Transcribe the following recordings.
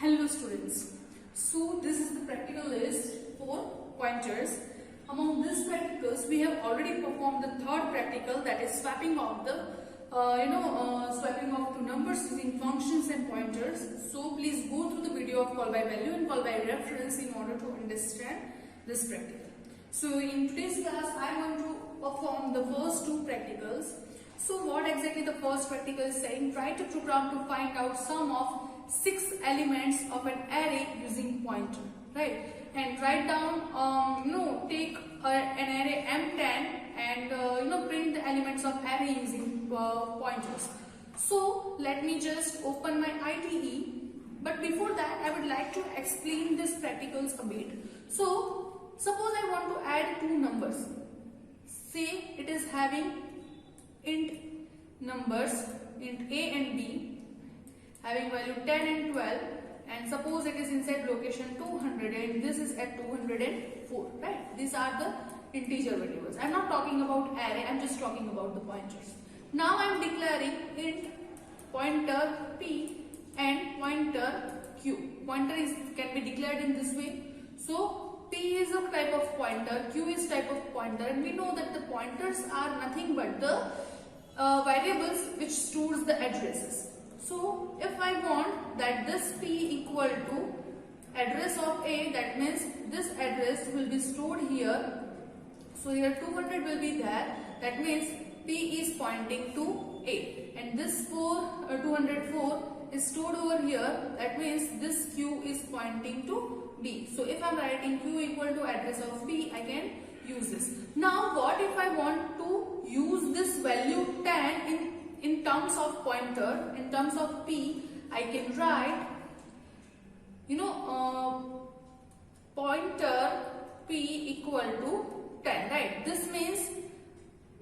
Hello students, so this is the practical list for pointers. Among these practicals, we have already performed the third practical, that is swapping of the swapping of two numbers using functions and pointers. So please go through the video of call by value and call by reference in order to understand this practical. So in today's class, I want to perform the first two practicals. So what exactly the first practical is saying? Write a program to find out sum of 6 elements of an array using pointer, right? And write down, take an array M10 and print the elements of array using pointers. So let me just open my IDE. But before that, I would like to explain this practicals a bit. So suppose I want to add two numbers. Say it is having int numbers, int A and B, having value 10 and 12, and suppose it is inside location 200 and this is at 204, right? These are the integer variables. I am not talking about array, I am just talking about the pointers. Now I am declaring int pointer P and pointer Q. Pointer can be declared in this way. So P is a type of pointer, Q is type of pointer, and we know that the pointers are nothing but the variables which stores the addresses. So if I want that this P equal to address of A, that means this address will be stored here. So here 200 will be there. That means P is pointing to A, and this 204 is stored over here. That means this Q is pointing to B. So if I am writing Q equal to address of B, I can use this. Now what if I want to use this value 10 in terms of pointer, in terms of P? I can write, pointer P equal to 10, right? This means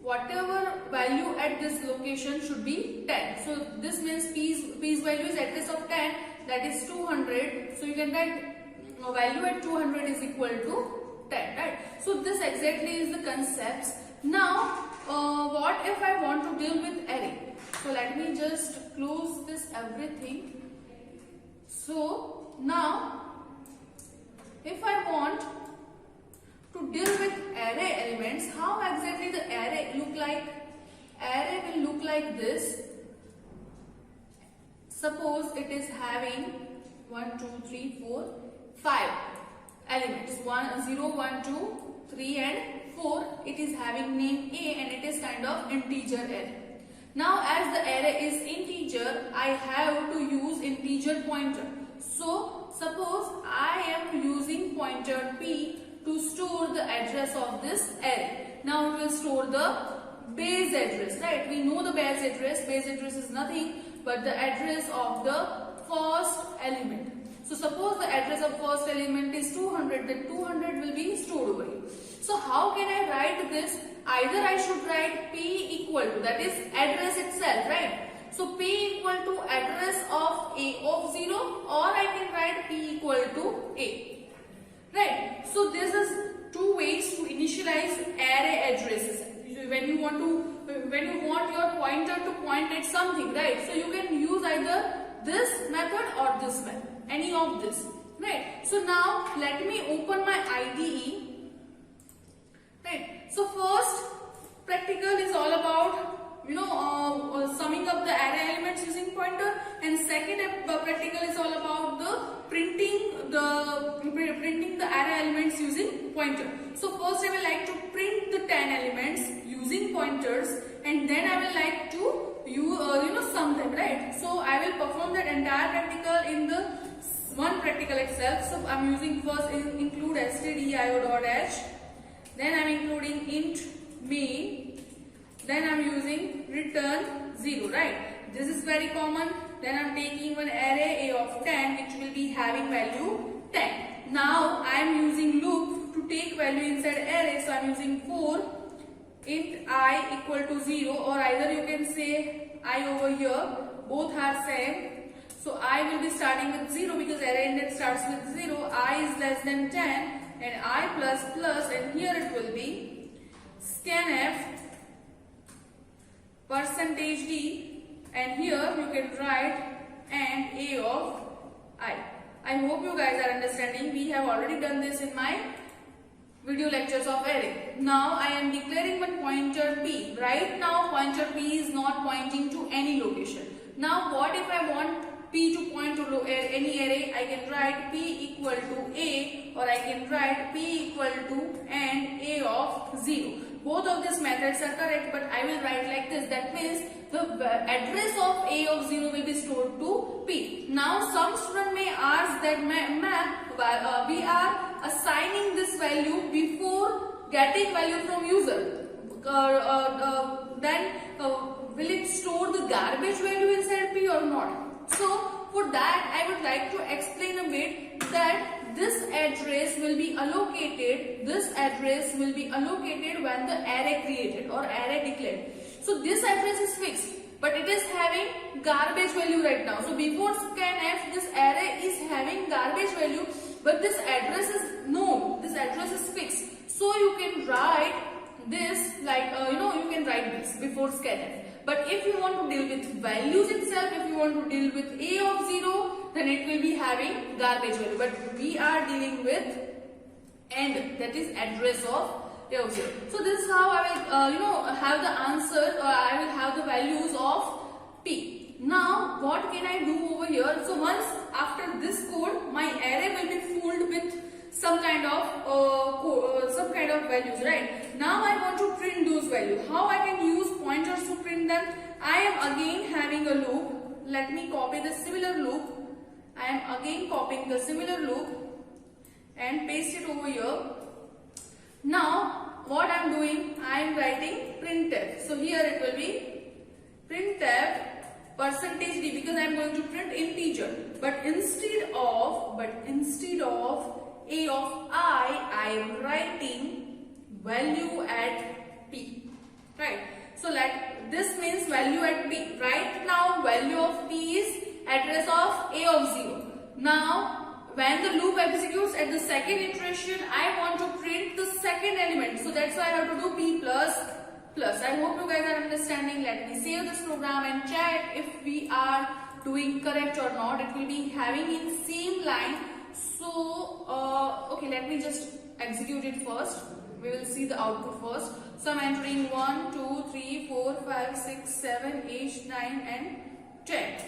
whatever value at this location should be 10. So this means P's value is address of 10, that is 200. So you can write value at 200 is equal to 10, right? So this exactly is the concepts. Now what if I want to deal with array? So let me just close this everything. So now if I want to deal with array elements, how exactly the array look like? Array will look like this. Suppose it is having 1, 2, 3, 4, 5 elements. 0, 1, 2, 3 and 4. It is having name A and it is kind of integer array. Now as the array is integer, I have to use integer pointer. So suppose I am using pointer P to store the address of this array. Now it will store the base address, right? We know the base address. Base address is nothing but the address of the first element. So suppose the address of first element is 200, then 200 will be stored over here. So how can I write this? Either I should write P equal to, that is address itself, right? So P equal to address of A of 0, or I can write P equal to A, right? So this is two ways to initialize array addresses. When you want your pointer to point at something, right? So you can use either this method or this method, any of this, right? So now let me open my IDE. Right. So first practical is all about summing up the array elements using pointer, and second practical is all about the printing the array elements using pointer. So first I will like to print the 10 elements using pointers, and then I will like to sum them, right? So I will perform that entire practical in the one practical itself. So I'm using first include stdio.h, then I'm including int main, then I'm using return 0, right? This is very common. Then I'm taking one array a of 10 which will be having value 10. Now I am using loop to take value inside array, so I'm using for int I equal to 0, or either you can say I over here, both are same. So I will be starting with 0 because array index starts with 0, I is less than 10 and I plus plus, and here it will be scanf %d, and here you can write and a of I. I hope you guys are understanding. We have already done this in my video lectures of array. Now I am declaring one pointer p. Right now pointer p is not pointing to any location. Now what if I want p to point to any array? I can write p equal to a, or I can write p equal to and a of 0. Both of these methods are correct, but I will write like this. That means the address of a of 0 will be stored to p. Now some student may ask that ma'am, we are assigning this value before getting value from user. Then will it store the garbage value inside p or not? So for that I would like to explain a bit that this address will be allocated when the array created or array declared. So this address is fixed, but it is having garbage value right now. So before scanf, this array is having garbage value, but this address is known, this address is fixed. So you can write this like you can write this before scanf. But if you want to deal with values itself, if you want to deal with a of 0, then it will be having garbage value. But we are dealing with end, that is address of a of 0. So this is how I will have the answer, or I will have the values of p. Now what can I do over here? So once after this code, my array will be filled with some kind of values, right? Now I want to print those values. How I can use pointers to print them? I am again having a loop. Let me copy the similar loop. I am again copying the similar loop and paste it over here. Now what I am doing, I am writing printf. So here it will be printf %d, because I am going to print integer. But instead of a of I am writing value at p, right? So this means value at p. Right now value of p is address of a of 0. Now when the loop executes at the second iteration, I want to print the second element. So that's why I have to do p plus plus. I hope you guys are understanding. Let me save this program and check if we are doing correct or not. It will be having in same line. So okay, let me just execute it first. We will see the output first. So I'm entering 1, 2, 3, 4, 5, 6, 7, 8, 9 and 10.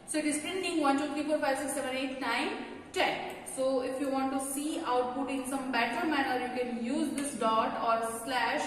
So it is printing 1, 2, 3, 4, 5, 6, 7, 8, 9, 10. So if you want to see output in some better manner, you can use this dot or slash,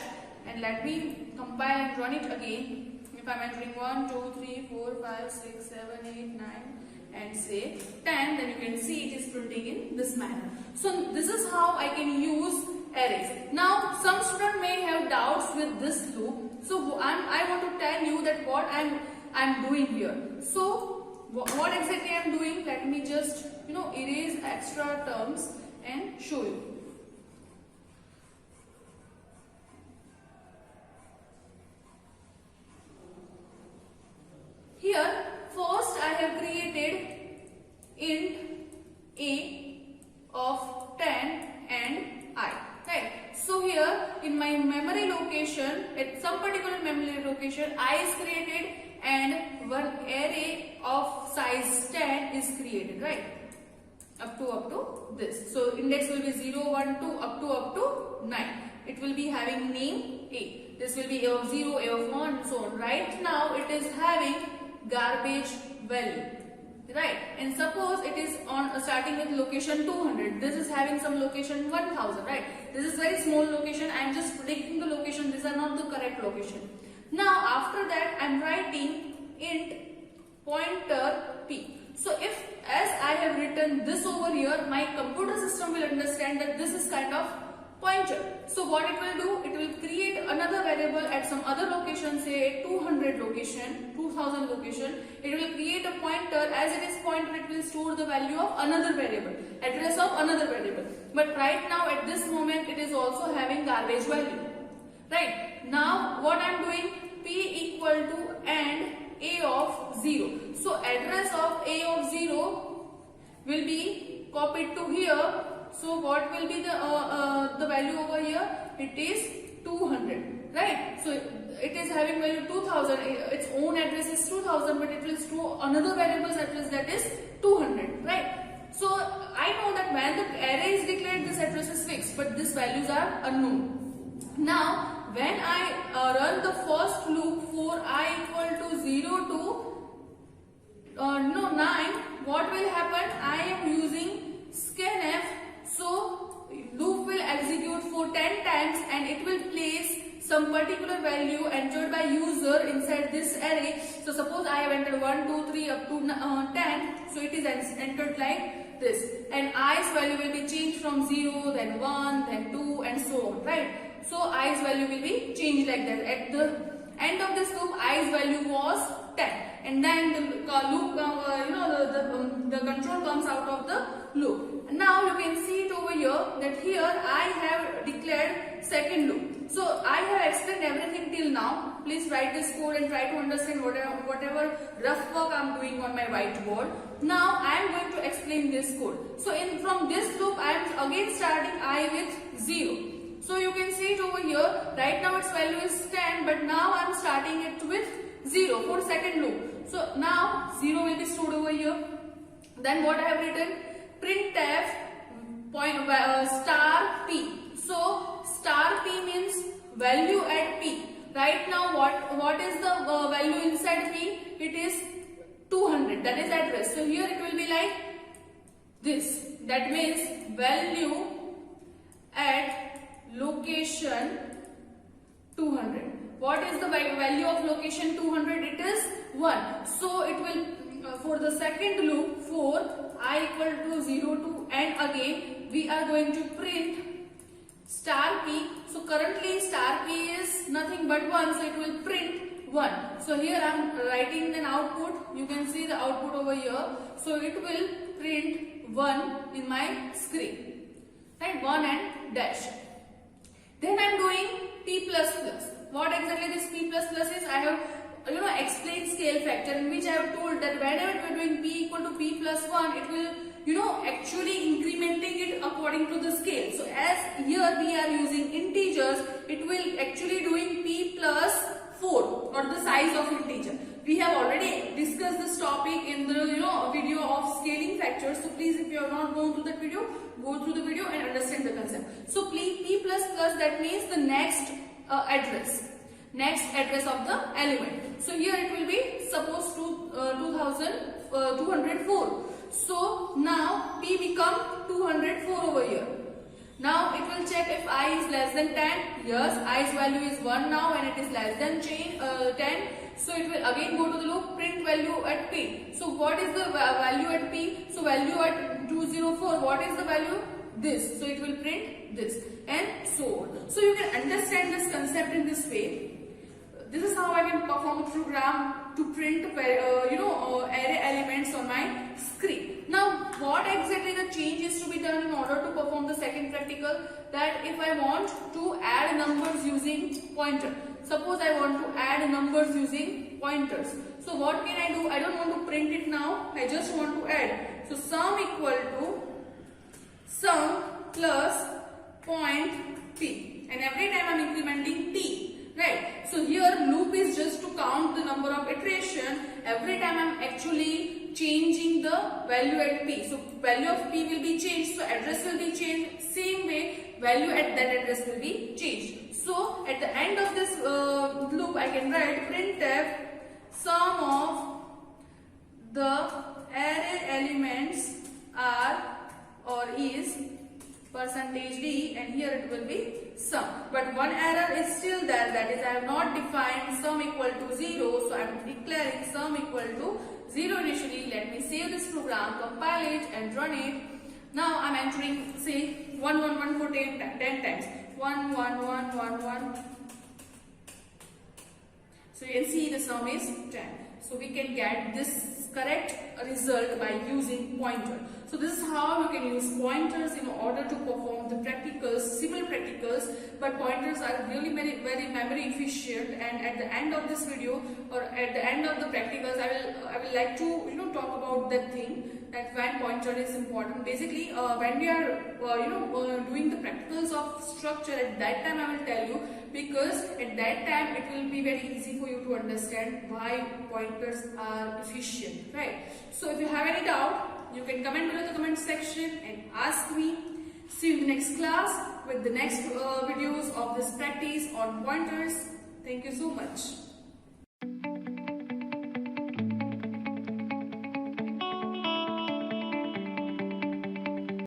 and let me compile and run it again. If I'm entering 1, 2, 3, 4, 5, 6, 7, 8, 9 and say 10, then you can see it is printing in this manner. So this is how I can use arrays. Now some student may have doubts with this loop. So I want to tell you that what I'm doing here. So what exactly I'm doing, let me just erase extra terms and show you. Here first I have created int a of 10 and I, right? So here in my memory location, at some particular memory location, I is created and one array of size 10 is created, right? Up to this. So index will be 0, 1, 2 up to 9. It will be having name a. This will be a of 0, a of 1 and so on. Right now it is having garbage value, right? And suppose it is on starting with location 200. This is having some location 1000, right? This is very small location. I am just predicting the location. These are not the correct location. Now after that I am writing int pointer p. So if as I have written this over here, my computer system will understand that this is kind of pointer. So what it will do, it will create another variable at some other location, say 200 location, 2000 location. It will create a pointer. As it is pointer, it will store the value of another variable, address of another variable. But right now at this moment it is also having garbage value. Right, now what I am doing, p equal to and a of 0. So address of a of 0 will be copied to here. So what will be the value over here? It is 200, right? So it is having value 2000. Its own address is 2000, but it will store another variable's address, that is 200, right? So I know that when the array is declared, this address is fixed, but these values are unknown. Now when I run the first loop for I equal to 0 to 9, what will happen? I am using scanf. So loop will execute for 10 times and it will place some particular value entered by user inside this array. So suppose I have entered 1, 2, 3 up to 10. So it is entered like this, and i's value will be changed from 0, then 1, then 2 and so on, right? So i's value will be changed like that. At the end of this loop, i's value was 10, and then the loop the control comes out of the loop. Now you can see it over here that here I have declared second loop. So I have explained everything till now. Please write this code and try to understand whatever rough work I am doing on my whiteboard. Now I am going to explain this code. So from this loop I am again starting I with 0. So you can see it over here. Right now its value is 10, but now I am starting it with 0 for second loop. So now 0 will be stored over here. Then what I have written? Printf star p. So star p means value at p. Right now what is the value inside p? It is 200. That is address. So here it will be like this. That means value at location 200. What is the value of location 200? It is 1. So it will for the second loop for I equal to 0 to and again we are going to print star p. So currently star p is nothing but 1, so it will print 1. So here I am writing an output. You can see the output over here. So it will print 1 in my screen, right? 1 and dash. Then I am doing p++. What exactly this p++ is? I have explained scale factor, in which I have told that whenever we are doing p equal to p plus 1, it will actually incrementing it according to the scale. So as here we are using integers, it will actually doing p plus 4 or the size of integer. We have already discussed this topic in the video of scaling factors. So please, if you have not gone through that video, go through the video and understand the concept. So p++, that means the next address of the element. So here it will be suppose 204. So now p become 204 over here. Now it will check if I is less than 10. Yes, i's value is 1 now and it is less than 10. So it will again go to the loop, print value at p. So what is the value at p? So value at 204, what is the value? This. So it will print this and so on. So you can understand this concept in this way. This is how I can perform a program to print array elements on my screen. Now what exactly the change is to be done in order to perform the second practical? That if I want to add numbers using pointer. Suppose I want to add numbers using pointers. So what can I do? I don't want to print it now. I just want to add. So sum equal to sum plus point p, and every time I am incrementing t, right? So here loop is just to count the number of iteration. Every time I am actually changing the value at p. So value of p will be changed, so address will be changed. Same way value at that address will be changed. So at the end of this loop I can write printf sum of the array elements are or is percentage D, and here it will be sum. But one error is still there, that is I have not defined sum equal to 0, so I am declaring sum equal to 0 initially. Let me save this program, compile it and run it. Now I am entering, say, 1 1 1 for 10 times. 1 1 1 1 1. So you can see the sum is 10. So we can get this correct result by using pointer. So this is how you can use pointers in order to perform the practicals, similar practicals, but pointers are really very memory efficient. And at the end of this video, or at the end of the practicals, I will like to talk about that thing, that when pointer is important. Basically, when we are doing the practicals of structure, at that time I will tell you, because at that time it will be very easy for you to understand why pointers are efficient, right? So if you have any doubt, you can comment below the comment section and ask me. See you in the next class with the next videos of this practice on pointers. Thank you so much.